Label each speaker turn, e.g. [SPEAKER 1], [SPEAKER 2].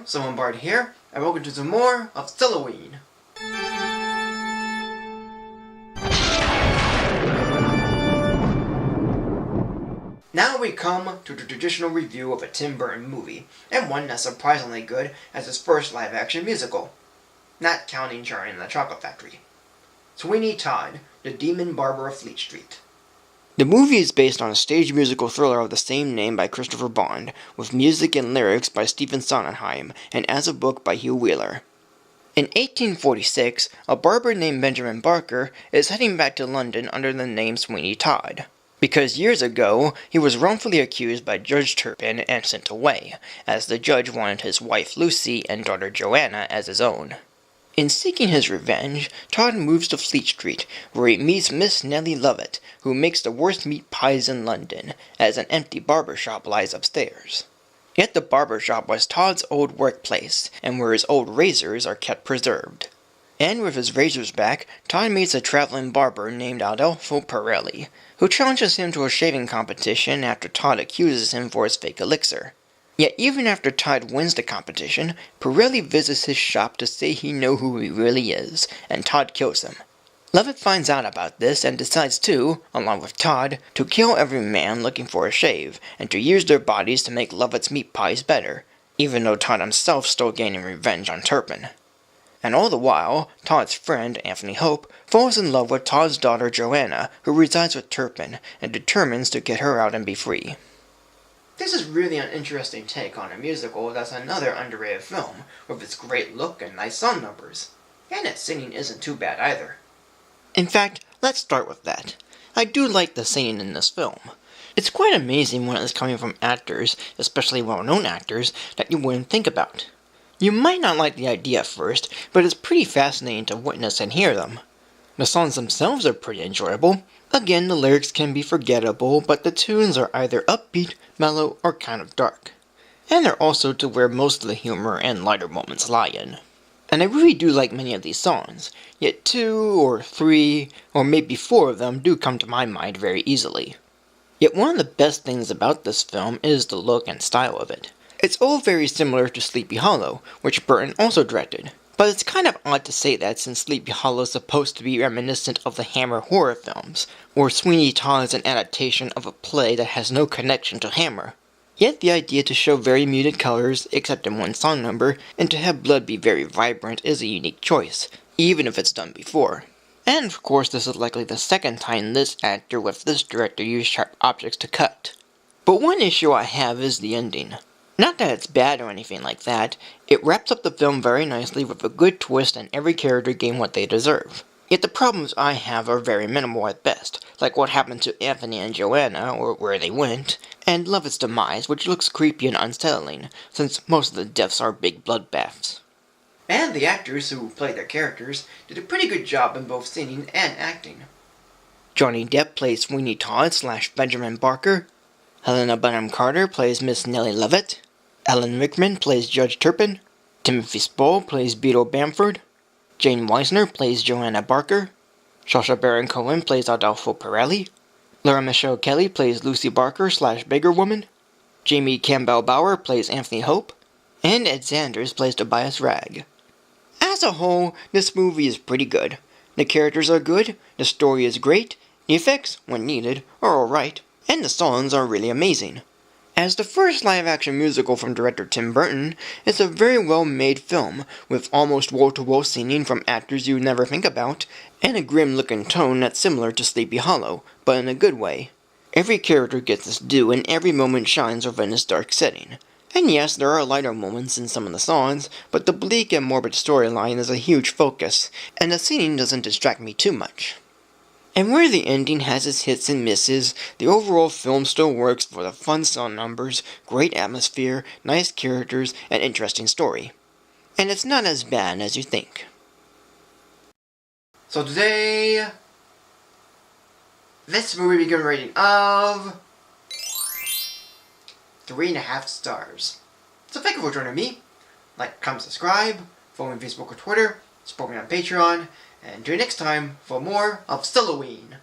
[SPEAKER 1] Someone Bard here, and welcome to some more of Sulli-Ween. Now we come to the traditional review of a Tim Burton movie, and one that's surprisingly good as his first live-action musical. Not counting Charlie and the Chocolate Factory. Sweeney Todd, the Demon Barber of Fleet Street. The movie is based on a stage musical thriller of the same name by Christopher Bond, with music and lyrics by Stephen Sondheim, and as a book by Hugh Wheeler. In 1846, a barber named Benjamin Barker is heading back to London under the name Sweeney Todd, because years ago he was wrongfully accused by Judge Turpin and sent away, as the judge wanted his wife Lucy and daughter Johanna as his own. In seeking his revenge, Todd moves to Fleet Street, where he meets Miss Nellie Lovett, who makes the worst meat pies in London, as an empty barber shop lies upstairs. Yet the barber shop was Todd's old workplace, and where his old razors are kept preserved. And with his razors back, Todd meets a traveling barber named Adolfo Pirelli, who challenges him to a shaving competition after Todd accuses him for his fake elixir. Yet even after Todd wins the competition, Pirelli visits his shop to say he knows who he really is, and Todd kills him. Lovett finds out about this and decides to, along with Todd, to kill every man looking for a shave, and to use their bodies to make Lovett's meat pies better, even though Todd himself still gaining revenge on Turpin. And all the while, Todd's friend, Anthony Hope, falls in love with Todd's daughter Johanna, who resides with Turpin, and determines to get her out and be free. This is really an interesting take on a musical that's another underrated film, with its great look and nice song numbers. And its singing isn't too bad either. In fact, let's start with that. I do like the singing in this film. It's quite amazing when it's coming from actors, especially well-known actors, that you wouldn't think about. You might not like the idea at first, but it's pretty fascinating to witness and hear them. The songs themselves are pretty enjoyable. Again, the lyrics can be forgettable, but the tunes are either upbeat, mellow, or kind of dark. And they're also to where most of the humor and lighter moments lie in. And I really do like many of these songs, yet 2 or 3, or maybe 4 of them do come to my mind very easily. Yet one of the best things about this film is the look and style of it. It's all very similar to Sleepy Hollow, which Burton also directed. But it's kind of odd to say that since Sleepy Hollow is supposed to be reminiscent of the Hammer horror films, or Sweeney Todd is an adaptation of a play that has no connection to Hammer. Yet the idea to show very muted colors, except in one song number, and to have blood be very vibrant is a unique choice, even if it's done before. And of course this is likely the second time this actor with this director used sharp objects to cut. But one issue I have is the ending. Not that it's bad or anything like that, it wraps up the film very nicely with a good twist and every character getting what they deserve. Yet the problems I have are very minimal at best, like what happened to Anthony and Johanna, or where they went, and Lovett's demise, which looks creepy and unsettling, since most of the deaths are big bloodbaths. And the actors who played their characters did a pretty good job in both singing and acting. Johnny Depp plays Sweeney Todd / Benjamin Barker, Helena Bonham Carter plays Miss Nellie Lovett, Alan Rickman plays Judge Turpin, Timothy Spall plays Beetle Bamford, Jane Weisner plays Johanna Barker, Sacha Baron Cohen plays Adolfo Pirelli, Laura Michelle Kelly plays Lucy Barker / Beggar Woman, Jamie Campbell Bower plays Anthony Hope, and Ed Sanders plays Tobias Ragg. As a whole, this movie is pretty good. The characters are good, the story is great, the effects, when needed, are alright, and the songs are really amazing. As the first live-action musical from director Tim Burton, it's a very well-made film, with almost wall-to-wall singing from actors you never think about, and a grim-looking tone that's similar to Sleepy Hollow, but in a good way. Every character gets its due and every moment shines within its dark setting. And yes, there are lighter moments in some of the songs, but the bleak and morbid storyline is a huge focus, and the singing doesn't distract me too much. And where the ending has its hits and misses, the overall film still works for the fun song numbers, great atmosphere, nice characters, and interesting story. And it's not as bad as you think. So today, this movie began a rating of 3.5 stars. So thank you for joining me. Like, comment, subscribe, follow me on Facebook or Twitter, support me on Patreon, and until next time for more of Sulli-Ween.